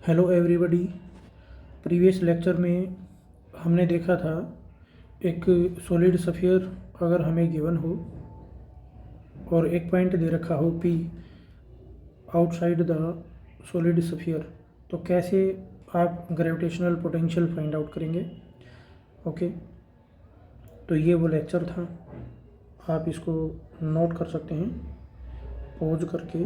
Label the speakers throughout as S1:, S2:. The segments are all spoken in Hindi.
S1: Hello everybody. प्रीवियस लेक्चर में हमने देखा था एक सॉलिड स्फीयर अगर हमें गिवन हो और एक पॉइंट दे रखा हो P outside the solid sphere, तो कैसे आप ग्रेविटेशनल पोटेंशियल फाइंड आउट करेंगे। ओके, तो ये वो लेक्चर था, आप इसको नोट कर सकते हैं पॉज करके।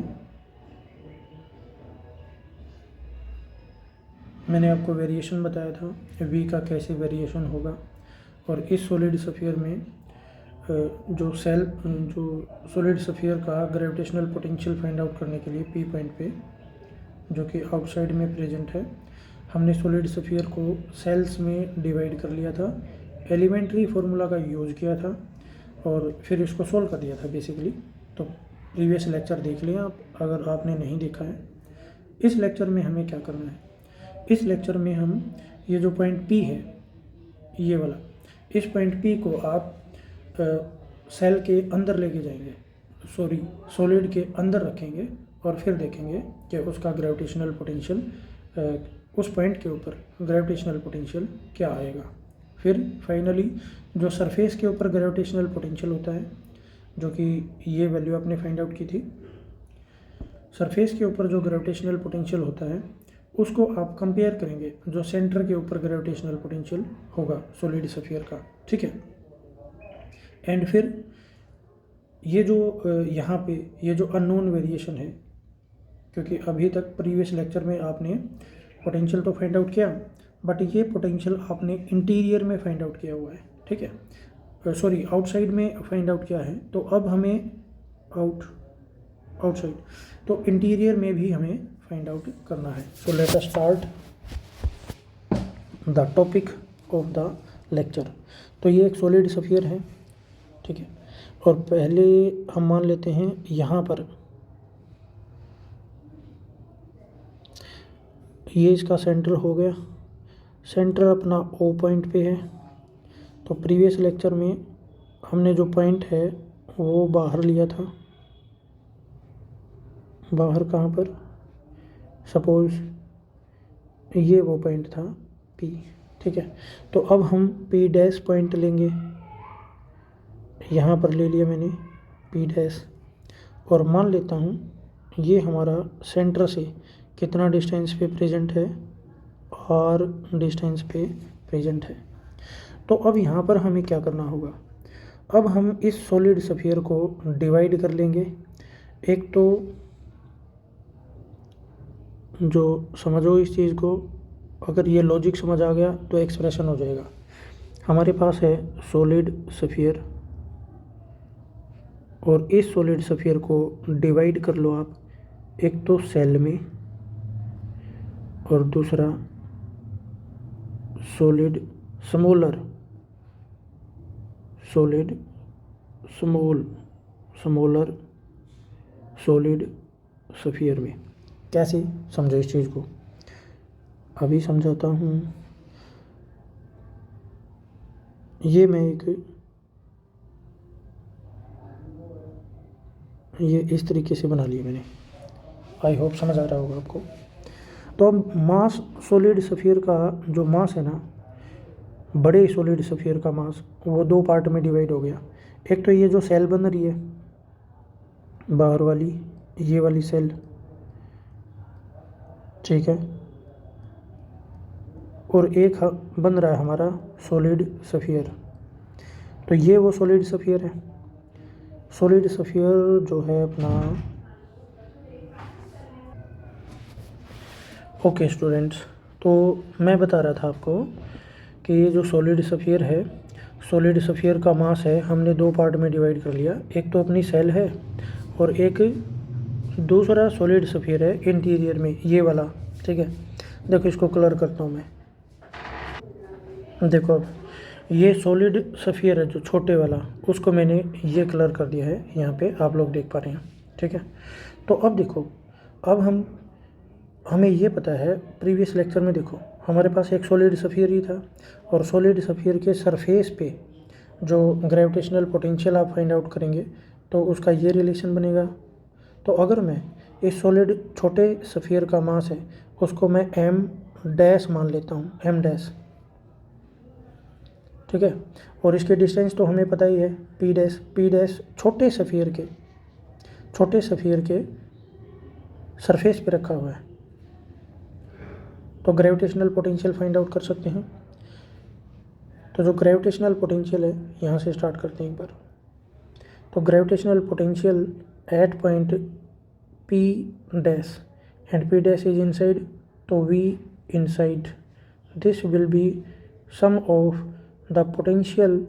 S1: मैंने आपको वेरिएशन बताया था वी का कैसे वेरिएशन होगा, और इस सॉलिड स्फीयर में जो सॉलिड स्फीयर का ग्रेविटेशनल पोटेंशियल फाइंड आउट करने के लिए पी पॉइंट पे जो कि आउटसाइड में प्रेजेंट है, हमने सॉलिड स्फीयर को सेल्स में डिवाइड कर लिया था, एलिमेंट्री फार्मूला का यूज़ किया था और फिर इसको सोल्व कर दिया था बेसिकली। तो प्रीवियस लेक्चर देख लिया आप अगर आपने नहीं देखा है। इस लेक्चर में हमें क्या करना है, इस लेक्चर में हम ये जो पॉइंट पी है ये वाला, इस पॉइंट पी को आप सेल के अंदर लेके जाएंगे, सॉलिड के अंदर रखेंगे और फिर देखेंगे कि उसका ग्रेविटेशनल पोटेंशियल उस पॉइंट के ऊपर ग्रेविटेशनल पोटेंशियल क्या आएगा। फिर फाइनली जो सरफेस के ऊपर ग्रेविटेशनल पोटेंशियल होता है, जो कि ये वैल्यू आपने फाइंड आउट की थी, सरफेस के ऊपर जो ग्रेविटेशनल पोटेंशियल होता है उसको आप कंपेयर करेंगे जो सेंटर के ऊपर ग्रेविटेशनल पोटेंशियल होगा सॉलिड स्फीयर का, ठीक है। एंड फिर ये जो यहाँ पे ये जो अननोन वेरिएशन है, क्योंकि अभी तक प्रीवियस लेक्चर में आपने पोटेंशियल तो फाइंड आउट किया, बट ये पोटेंशियल आपने इंटीरियर में फाइंड आउट किया हुआ है, ठीक है, सॉरी आउटसाइड में फाइंड आउट किया है। तो अब हमें आउटसाइड, तो इंटीरियर में भी हमें फाइंड आउट करना है। सो let us start the topic of the lecture. तो ये एक सॉलिड स्फीयर है, ठीक है, और पहले हम मान लेते हैं यहाँ पर ये इसका सेंटर हो गया, सेंटर अपना ओ पॉइंट पे है। तो प्रीवियस लेक्चर में हमने जो पॉइंट है वो बाहर लिया था, बाहर कहाँ पर, सपोज ये वो पॉइंट था P, ठीक है। तो अब हम P डैश पॉइंट लेंगे, यहाँ पर ले लिया मैंने P डैश, और मान लेता हूँ ये हमारा सेंटर से कितना डिस्टेंस पे प्रेजेंट है, और डिस्टेंस पे प्रेजेंट है। तो अब यहाँ पर हमें क्या करना होगा, अब हम इस सॉलिड स्फीयर को डिवाइड कर लेंगे। एक तो जो समझो इस चीज़ को, अगर ये लॉजिक समझ आ गया तो एक्सप्रेशन हो जाएगा। हमारे पास है सॉलिड स्फीयर, और इस सॉलिड स्फीयर को डिवाइड कर लो आप, एक तो सेल में और दूसरा solid smaller, solid smaller solid sphere में। कैसे समझो इस चीज़ को, अभी समझाता हूँ। ये मैं ये इस तरीके से बना लिया मैंने, आई होप समझ आ रहा होगा आपको। तो अब मास सॉलिड स्फीयर का जो मास है ना, बड़े सॉलिड स्फीयर का मास वो दो पार्ट में डिवाइड हो गया। एक तो ये जो सेल बन रही है बाहर वाली, ये वाली सेल, ठीक है, और एक बन रहा है हमारा सॉलिड स्फीयर। तो ये वो सॉलिड स्फीयर है। सॉलिड स्फीयर जो है अपना, ओके स्टूडेंट्स, तो मैं बता रहा था आपको कि ये जो सॉलिड स्फीयर है, सॉलिड स्फीयर का मास है हमने दो पार्ट में डिवाइड कर लिया। एक तो अपनी सेल है और एक दूसरा सॉलिड स्फीयर है इंटीरियर में, ये वाला, ठीक है। देखो इसको कलर करता हूँ मैं, देखो अब ये सॉलिड स्फीयर है जो छोटे वाला, उसको मैंने ये कलर कर दिया है, यहाँ पे आप लोग देख पा रहे हैं, ठीक है। तो अब देखो, अब हमें ये पता है प्रीवियस लेक्चर में, देखो हमारे पास एक सॉलिड स्फीयर ही था, और सॉलिड स्फीयर के सरफेस पे जो ग्रेविटेशनल पोटेंशियल आप फाइंड आउट करेंगे तो उसका ये रिलेशन बनेगा। तो अगर मैं इस सॉलिड छोटे सफियर का मास है उसको मैं एम डैश मान लेता हूँ, एम डैश, ठीक है। और इसकी डिस्टेंस तो हमें पता ही है, पी डैश। पी डैश छोटे सफियर के सरफेस पे रखा हुआ है। तो ग्रेविटेशनल पोटेंशियल फाइंड आउट कर सकते हैं। तो जो ग्रेविटेशनल पोटेंशियल है, यहाँ से स्टार्ट करते हैं एक बार। तो gravitational potential at point P dash and P dash is inside, तो we inside this will be sum of the potential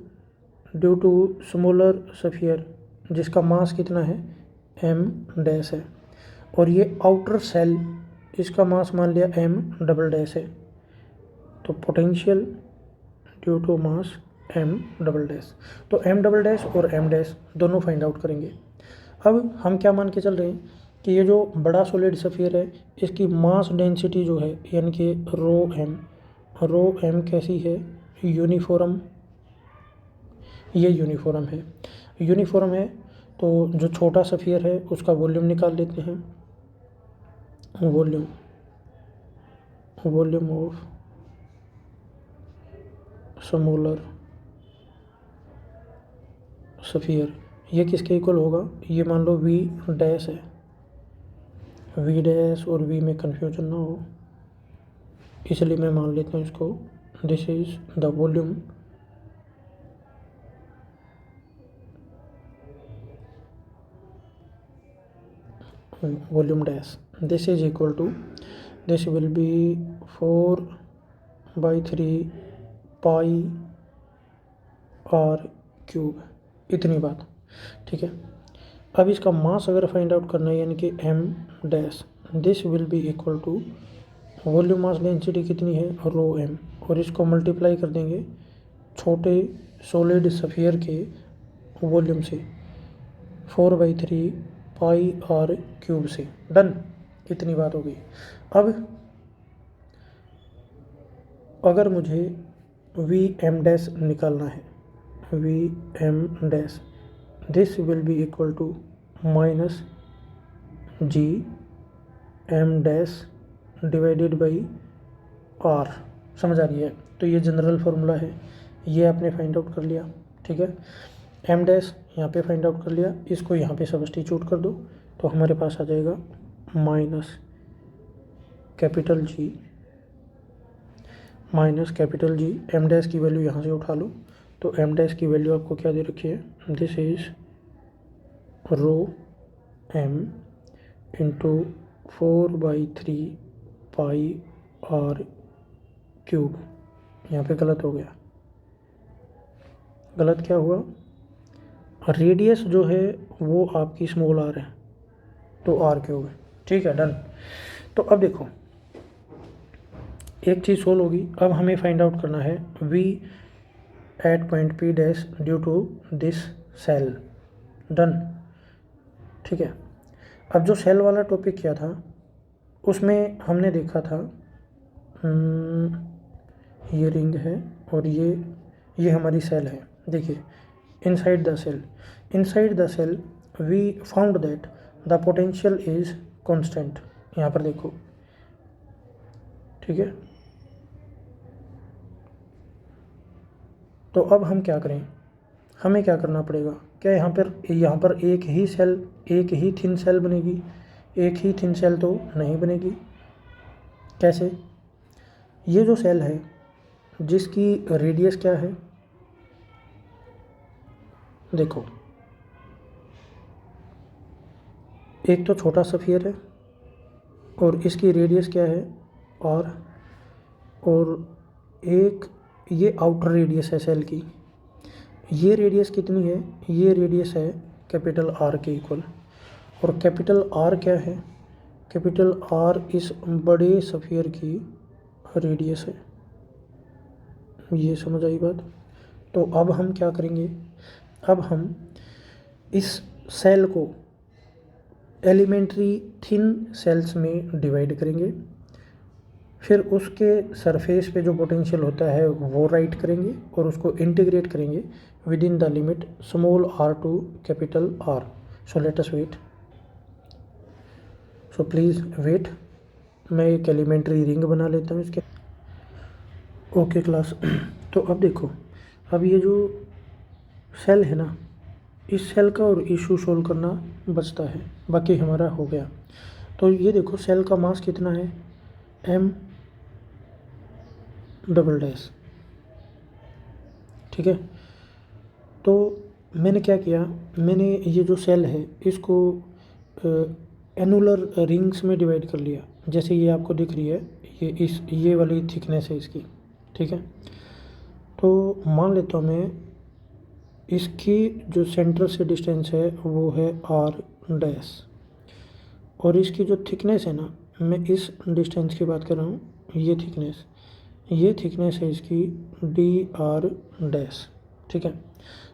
S1: due to smaller sphere, जिसका मास कितना है, एम डैश है। और ये आउटर सेल, इसका मास मान लिया एम डबल डैश है। तो potential due to mass M double dash, तो एम डबल डैश और एम डैश दोनों फाइंड आउट करेंगे। अब हम क्या मान के चल रहे हैं कि ये जो बड़ा सॉलिड सफियर है इसकी मास डेंसिटी जो है यानी कि रो एम कैसी है, यूनिफॉर्म, ये यूनिफॉर्म है। तो जो छोटा सफियर है उसका वॉल्यूम निकाल लेते हैं, वॉल्यूम ऑफ स्मॉलर सफियर, ये किसके इक्वल होगा, ये मान लो वी डैश है, वी डैश और वी में कन्फ्यूजन ना हो, इसलिए मैं मान लेता हूँ इसको, this is the volume dash, this is equal to, this will be 4/3 pi are cube, इतनी बात, ठीक है। अब इसका मास अगर फाइंड आउट करना है यानी कि M dash, this will be equal to volume mass density कितनी है, रो एम, और इसको मल्टीप्लाई कर देंगे छोटे सॉलिड सफियर के वॉल्यूम से 4/3 पाई आर क्यूब से, डन, इतनी बात हो गई। अब अगर मुझे वी एम डैश निकालना है, V M dash, this will be equal to minus G M dash divided by R, समझ आ रही है। तो ये जनरल फार्मूला है, ये आपने फाइंड आउट कर लिया, ठीक है। एम डैश यहाँ पे फाइंड आउट कर लिया, इसको यहाँ पे सब्स्टिट्यूट कर दो तो हमारे पास आ जाएगा minus capital G, M dash की वैल्यू यहाँ से उठा लो, तो एम डैश की वैल्यू आपको क्या दे रखी है, this is rho M into 4/3 pi are cube. यहाँ पे गलत हो गया, गलत क्या हुआ, रेडियस जो है वो आपकी स्मॉल आर है तो आर क्यूब है, ठीक है, डन। तो अब देखो एक चीज़ सोल्व होगी। अब हमें फाइंड आउट करना है v at point p dash due to this cell, done, ठीक है। अब जो सेल वाला टॉपिक किया था उसमें हमने देखा था ये रिंग है और ये हमारी सेल है। देखिए inside the cell we found that the potential is constant, यहाँ पर देखो, ठीक है। तो अब हम क्या करें, हमें क्या करना पड़ेगा, क्या यहाँ पर एक ही थिन सेल बनेगी, एक ही थिन सेल तो नहीं बनेगी। कैसे, ये जो सेल है जिसकी रेडियस क्या है, देखो एक तो छोटा सफियर है और इसकी रेडियस क्या है और एक ये आउटर रेडियस है सेल की, ये रेडियस कितनी है, ये रेडियस है कैपिटल आर के इक्वल। और कैपिटल आर क्या है, कैपिटल आर इस बड़े सफियर की रेडियस है, ये समझ आई बात। तो अब हम क्या करेंगे, अब हम इस सेल को एलिमेंट्री थिन सेल्स में डिवाइड करेंगे, फिर उसके सरफेस पे जो पोटेंशियल होता है वो राइट करेंगे और उसको इंटीग्रेट करेंगे within the limit small r to capital R। So let us wait. So please wait, मैं एक एलिमेंट्री रिंग बना लेता हूँ इसके। ओके क्लास, तो अब देखो, अब ये जो सेल है ना, इस सेल का और इशू सोल्व करना बचता है, बाकी हमारा हो गया। तो ये देखो सेल का मास कितना है, m डबल डैश, ठीक है। तो मैंने क्या किया, मैंने ये जो सेल है इसको एनुलर रिंग्स में डिवाइड कर लिया, जैसे ये आपको दिख रही है, ये वाली थिकनेस है इसकी, ठीक है। तो मान लेता हूँ मैं इसकी जो सेंटर से डिस्टेंस है वो है r डैश, और इसकी जो थिकनेस है ना, मैं इस डिस्टेंस की बात कर रहा हूँ, ये थिकनेस है इसकी dr डैश, ठीक है।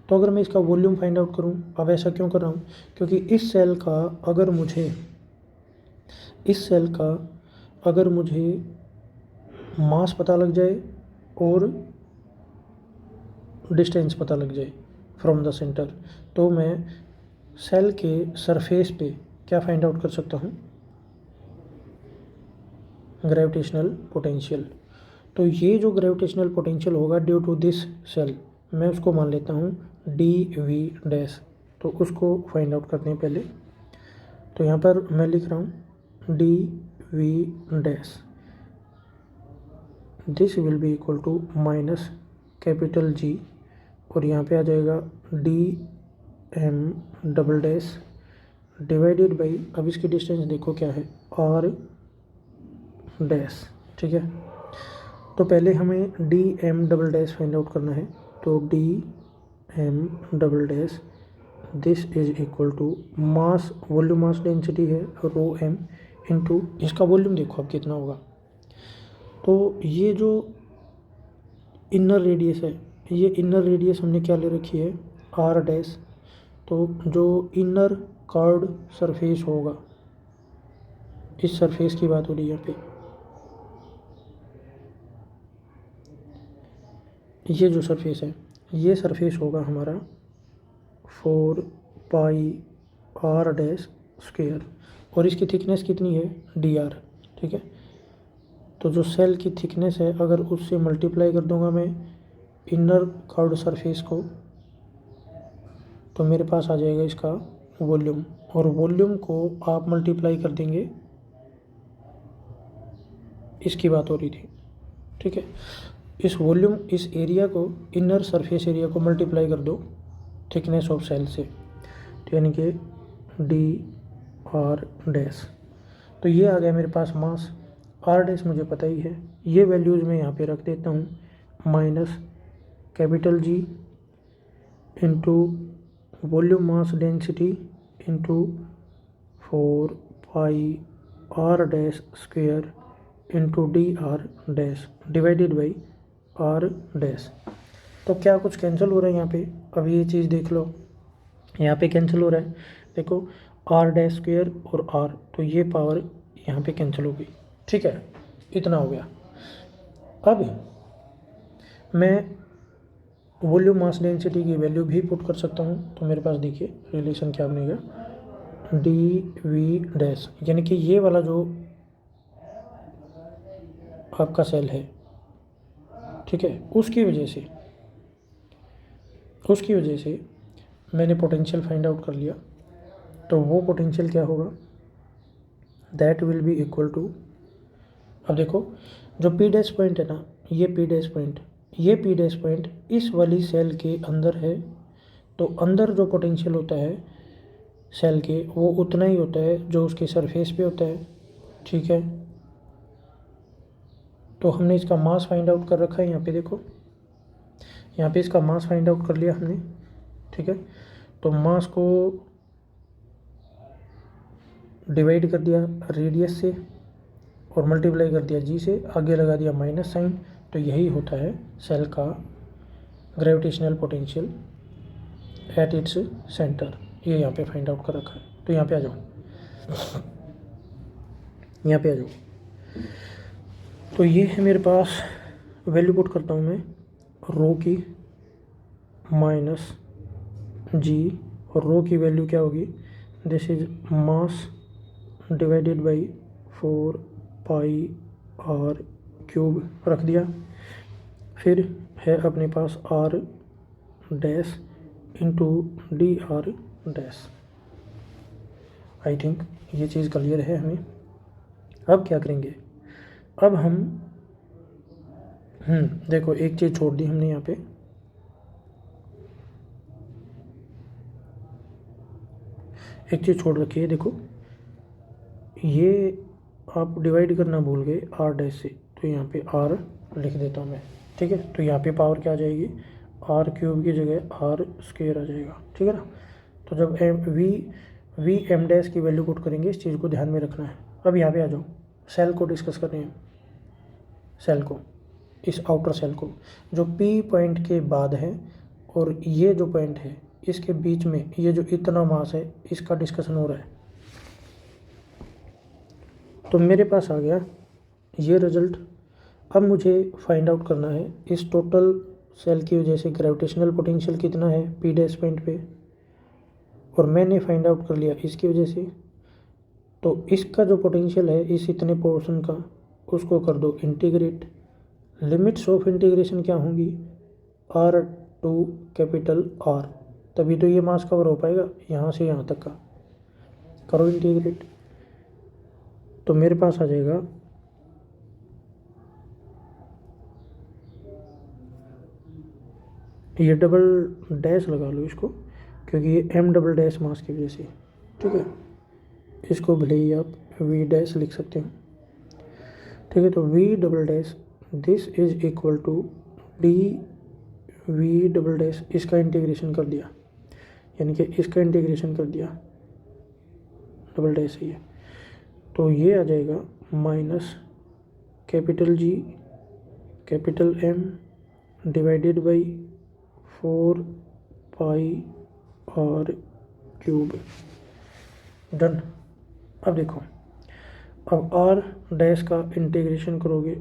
S1: तो अगर मैं इसका वॉल्यूम फाइंड आउट करूं, अब ऐसा क्यों कर रहा हूं, क्योंकि इस सेल का अगर मुझे मास पता लग जाए और डिस्टेंस पता लग जाए फ्रॉम द सेंटर, तो मैं सेल के सरफेस पे क्या फाइंड आउट कर सकता हूं, ग्रेविटेशनल पोटेंशियल। तो ये जो ग्रेविटेशनल पोटेंशियल होगा ड्यू टू दिस सेल, मैं उसको मान लेता हूँ dv डैश। तो उसको फाइंड आउट करते हैं पहले, तो यहाँ पर मैं लिख रहा हूँ dv dash, this will be equal to minus capital G, और यहाँ पे आ जाएगा dm double dash divided by, अब इसकी डिस्टेंस देखो क्या है, r डैश, ठीक है। तो पहले हमें dm double dash find out करना है, तो dm double dash this is equal to mass, volume mass density है रो m इंटू इसका वॉल्यूम देखो अब कितना होगा। तो ये जो इनर रेडियस है, ये इनर रेडियस हमने क्या ले रखी है, r डैश। तो जो इनर कर्व्ड सरफेस होगा, इस सरफेस की बात हो रही है यहाँ पे, ये जो सरफेस है, ये सरफेस होगा हमारा 4 पाई r डैश स्क्वायर, और इसकी थिकनेस कितनी है dr, ठीक है। तो जो सेल की थिकनेस है, अगर उससे मल्टीप्लाई कर दूंगा मैं इनर कर्व्ड सरफेस को, तो मेरे पास आ जाएगा इसका वॉल्यूम, और वॉल्यूम को आप मल्टीप्लाई कर देंगे, इसकी बात हो रही थी, ठीक है। इस वॉल्यूम, इस एरिया को, इनर सरफेस एरिया को मल्टीप्लाई कर दो थिकनेस ऑफ सेल से, तो यानी कि dr डैश। तो ये आ गया मेरे पास मास, r डैश मुझे पता ही है, ये वैल्यूज़ मैं यहाँ पे रख देता हूँ, minus capital G into volume mass density into 4 pi r dash square into dr dash divided by r dash. तो क्या कुछ कैंसिल हो रहा है यहाँ पे, अब ये चीज़ देख लो, यहाँ पे कैंसिल हो रहा है, देखो r डैश स्क्वायर और r, तो ये पावर यहाँ पे कैंसिल हो गई, ठीक है। इतना हो गया। अब मैं वॉल्यूम मास डेंसिटी की वैल्यू भी पुट कर सकता हूँ, तो मेरे पास देखिए रिलेशन क्या बनेगा, dv डैश, यानी कि ये वाला जो आपका सेल है, ठीक है, उसकी वजह से मैंने पोटेंशियल फाइंड आउट कर लिया। तो वो पोटेंशियल क्या होगा, that will be equal to, अब देखो जो पी डैश पॉइंट है ना, ये पी डैश पॉइंट इस वाली सेल के अंदर है, तो अंदर जो पोटेंशियल होता है सेल के, वो उतना ही होता है जो उसके सरफेस पे होता है, ठीक है। तो हमने इसका मास फाइंड आउट कर रखा है, यहाँ पे देखो, यहाँ पे इसका मास फाइंड आउट कर लिया हमने, ठीक है। तो मास को डिवाइड कर दिया रेडियस से और मल्टीप्लाई कर दिया जी से, आगे लगा दिया माइनस साइन, तो यही होता है सेल का gravitational potential at its centre. ये यहाँ पे फाइंड आउट कर रखा है। तो यहाँ पे आ जाओ, यहाँ पे आ जाओ। तो ये है मेरे पास, वैल्यू पुट करता हूँ मैं रो की माइनस जी, और रो की वैल्यू क्या होगी, this is mass divided by 4 pi are cube रख दिया। फिर है अपने पास are dash into d r dash. I think ये चीज़ क्लियर है हमें। अब क्या करेंगे, अब हम देखो एक चीज़ छोड़ दी हमने यहाँ पे, एक चीज़ छोड़ रखी है। देखो ये आप डिवाइड करना भूल गए आर डैश से, तो यहाँ पे आर लिख देता हूँ मैं, ठीक है। तो यहाँ पे पावर क्या आ जाएगी, आर क्यूब की जगह आर स्क्वायर आ जाएगा, ठीक है ना। तो जब वी एम डैश की वैल्यू पुट करेंगे, इस चीज़ को ध्यान में रखना है। अब यहाँ पे आ जाओ, सेल को डिस्कस कर रहे हैं, सेल को, इस आउटर सेल को जो पी पॉइंट के बाद है और ये जो पॉइंट है इसके बीच में ये जो इतना मास है इसका डिस्कशन हो रहा है। तो मेरे पास आ गया ये रिजल्ट। अब मुझे फाइंड आउट करना है इस टोटल सेल की वजह से ग्रेविटेशनल पोटेंशियल कितना है पी डैश पॉइंट पे, और मैंने फाइंड आउट कर लिया इसकी वजह से। तो इसका जो पोटेंशियल है इस इतने पोर्शन का, उसको कर दो इंटीग्रेट। लिमिट्स ऑफ इंटीग्रेशन क्या होंगी, आर टू कैपिटल आर, तभी तो ये मास कवर हो पाएगा यहाँ से यहाँ तक का। करो इंटीग्रेट, तो मेरे पास आ जाएगा ये डबल डैश लगा लो इसको, क्योंकि ये एम डबल डैश मास की वजह से, ठीक है। इसको भले ही आप वी डैश लिख सकते हो, ठीक है। तो V double dash this is equal to D V double dash, इसका इंटीग्रेशन कर दिया, यानी कि इसका इंटीग्रेशन कर दिया, डबल डैश है ये। तो ये आ जाएगा minus capital G capital M divided by 4 pi are cube. Done. अब देखो, अब आर डैश का इंटीग्रेशन करोगे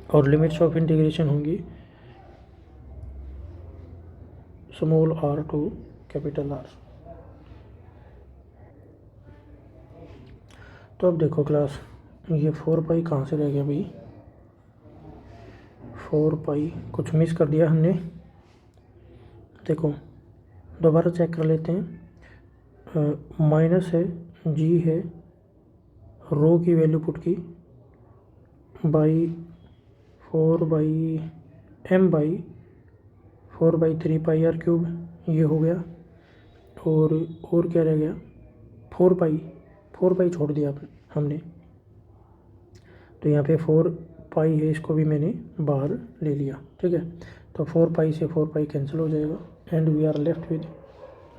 S1: और लिमिट्स ऑफ इंटीग्रेशन होंगी small R to capital R. तो अब देखो क्लास, ये 4 पाई कहाँ से रह गया भाई, 4 पाई कुछ मिस कर दिया हमने। देखो दोबारा चेक कर लेते हैं। माइनस है, जी है, रो की वैल्यू पुट की, by 4 by M by 4 by 3 pi are cube, ये हो गया। और क्या रह गया, 4 पाई छोड़ दिया हमने, तो यहाँ पे 4 पाई है, इसको भी मैंने बाहर ले लिया, ठीक है। तो 4 पाई से 4 पाई कैंसिल हो जाएगा and we are left with,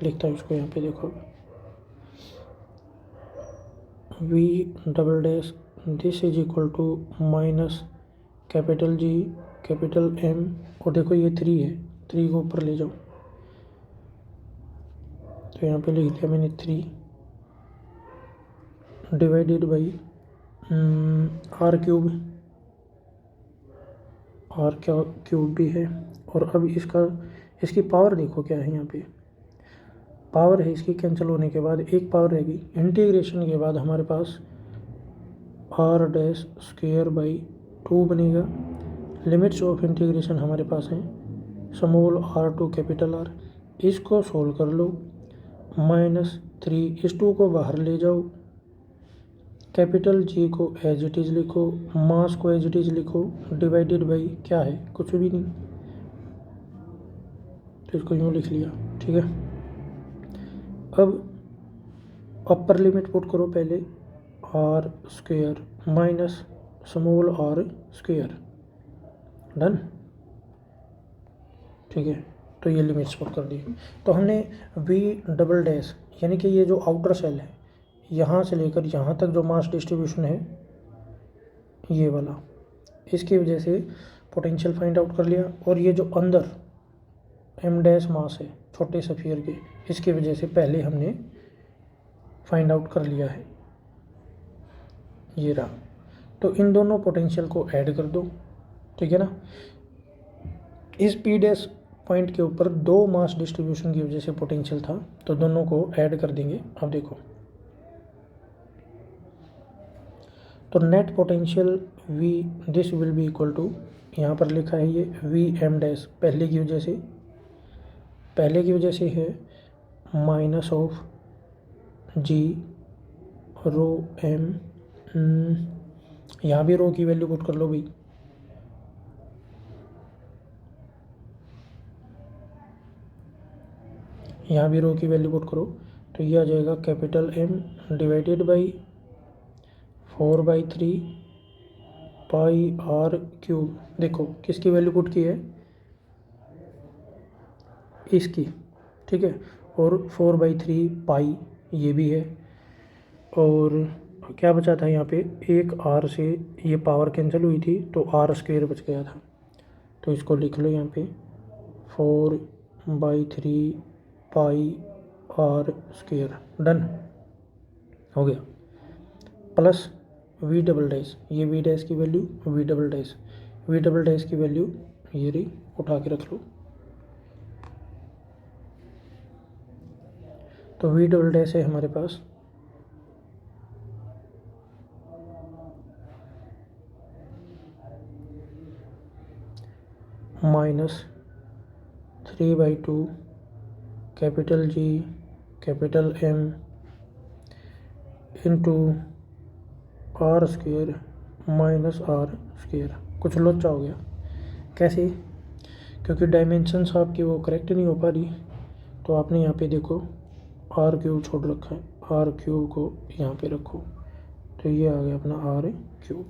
S1: लिखता हूँ इसको यहाँ पे, देखो V double dash this is equal to minus capital G capital M, और देखो ये 3 है, 3 को ऊपर ले जाओ, तो यहाँ पे लिख दिया मैंने 3 divided by R cube, R cube भी है। और अब इसकी पावर देखो क्या है, यहाँ पे पावर है इसकी, कैंसिल होने के बाद एक पावर रहेगी, इंटीग्रेशन के बाद हमारे पास आर डैश स्क्वायर बाई 2 बनेगा। लिमिट्स ऑफ इंटीग्रेशन हमारे पास हैं small R to capital R, इसको सोल्व कर लो, -3, इस 2 को बाहर ले जाओ, कैपिटल जी को एज इट इज़ लिखो, मास को एज इट इज़ लिखो, डिवाइडेड बाई क्या है, कुछ भी नहीं, तो इसको यूँ लिख लिया, ठीक है। अब अपर लिमिट पुट करो पहले, R square minus small R square, done, ठीक है। तो ये लिमिट्स पुट कर दी। तो हमने वी डबल डैश, यानी कि ये जो आउटर सेल है यहाँ से लेकर यहाँ तक जो मास डिस्ट्रीब्यूशन है ये वाला, इसकी वजह से पोटेंशियल फाइंड आउट कर लिया। और ये जो अंदर एम डैश मास है छोटे सफियर के, इसकी वजह से पहले हमने फाइंड आउट कर लिया है, ये रहा। तो इन दोनों पोटेंशियल को ऐड कर दो, ठीक है ना। इस पी डैश पॉइंट के ऊपर 2 मास डिस्ट्रीब्यूशन की वजह से पोटेंशियल था, तो दोनों को ऐड कर देंगे। अब देखो तो net potential V this will be equal to, यहाँ पर लिखा है ये वी एम डैश, पहले की वजह से है minus of G rho M, यहाँ भी रो की वैल्यू पुट कर लो भाई, यहाँ भी रो की वैल्यू पुट करो, तो ये आ जाएगा capital M divided by 4/3 pi are cube. देखो किसकी वैल्यू पुट की है, इसकी, ठीक है, और 4/3 पाई ये भी है, और क्या बचा था यहाँ पे, एक आर से ये पावर कैंसिल हुई थी तो आर स्क्वेयर बच गया था, तो इसको लिख लो यहाँ पे 4/3 पाई आर स्क्वेयर, डन हो गया, प्लस वी डबल डैश, ये वी डैश की वैल्यू, वी डबल डैश की वैल्यू ये रही, उठा के रख लो, तो वी डबल डैश है हमारे पास -3/2 capital G capital M into R square minus R square, कुछ लोचा हो गया, कैसे, क्योंकि डायमेंशंस आपकी वो करेक्ट नहीं हो पा रही, तो आपने यहाँ पे देखो आर क्यूब छोड़ रखा है, आर क्यूब को यहाँ पे रखो, तो ये आ गया अपना आर क्यूब,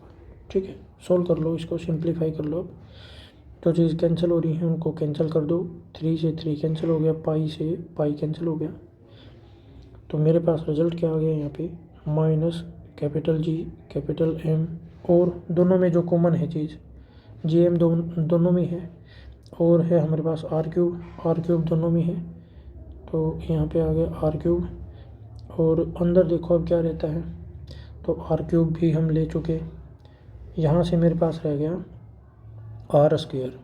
S1: ठीक है। सोल्व कर लो इसको, सिंप्लीफाई कर लो, अब जो चीज़ कैंसिल हो रही है उनको कैंसिल कर दो, 3 से 3 कैंसिल हो गया, पाई से पाई कैंसिल हो गया, तो मेरे पास रिजल्ट क्या आ गया यहाँ पे, minus capital G capital M, और दोनों में जो कॉमन है चीज़ GM दोनों में है, और है हमारे पास आर क्यूब दोनों में है, तो यहाँ पे आ गया आर क्यूब, और अंदर देखो अब क्या रहता है, तो आर क्यूब भी हम ले चुके, यहाँ से मेरे पास रह गया आर स्क्वेयर,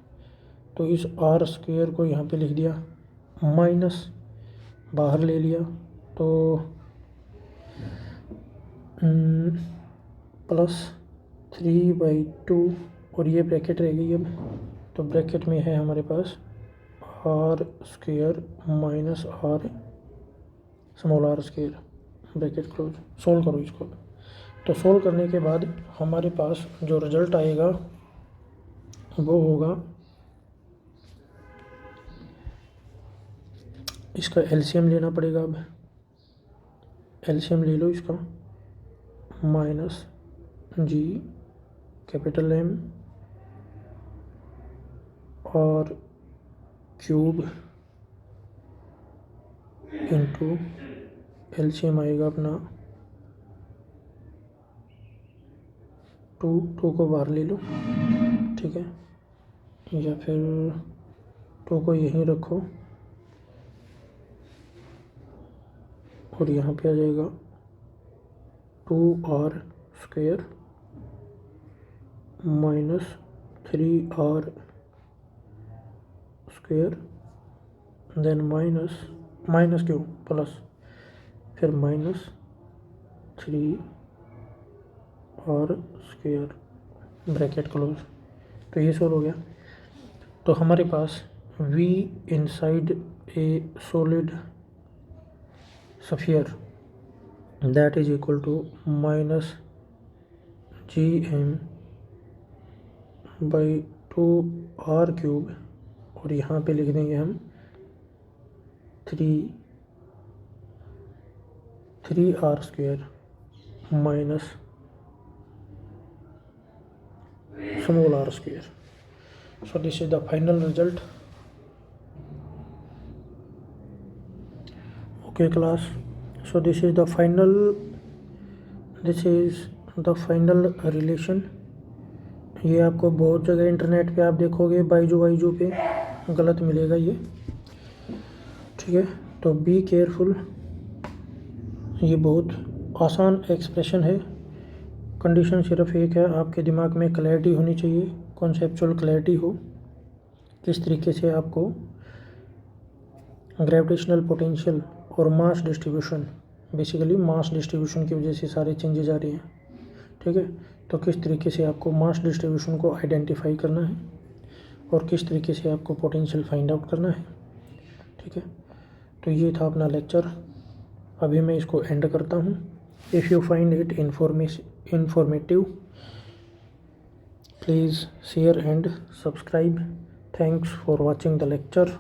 S1: तो इस आर स्क्वेयर को यहाँ पे लिख दिया, माइनस बाहर ले लिया, तो +3/2, और ये ब्रैकेट रह गई अब, तो ब्रैकेट में है हमारे पास r square minus r small r square, bracket close. Solve करो इसको, तो सोल्व करने के बाद हमारे पास जो रिजल्ट आएगा वो होगा, इसका एलसीएम लेना पड़ेगा, अब एलसीएम ले लो इसका, -G कैपिटल M और क्यूब इंटू एलसीएम आएगा अपना 2 को बाहर ले लो, ठीक है, या फिर 2 को यहीं रखो, और यहाँ पे आ जाएगा 2r square minus 3r square, then minus क्यों प्लस, फिर -3r स्क्वेयर, ब्रैकेट क्लोज, तो ये सोल्व हो गया। तो हमारे पास V inside a solid sphere that is equal to -GM/2r cube, और यहाँ पे लिख देंगे हम 3r square minus small r square. So this is the final result. Okay class, so this is the final relation। ये आपको बहुत जगह इंटरनेट पे आप देखोगे, बाइजू पे गलत मिलेगा ये, ठीक है, तो बी केयरफुल, ये बहुत आसान एक्सप्रेशन है, कंडीशन सिर्फ एक है, आपके दिमाग में क्लैरिटी होनी चाहिए, कॉन्सेप्चुअल क्लैरिटी हो, किस तरीके से आपको ग्रेविटेशनल पोटेंशियल और mass distribution, basically mass distribution की वजह से सारे चेंजेस आ रहे हैं, ठीक है। तो किस तरीके से आपको मास डिस्ट्रीब्यूशन को आइडेंटिफाई करना है और किस तरीके से आपको पोटेंशियल फाइंड आउट करना है, ठीक है। तो ये था अपना लेक्चर। अभी मैं इसको एंड करता हूँ। If you find it informative please share and subscribe. Thanks for watching the lecture.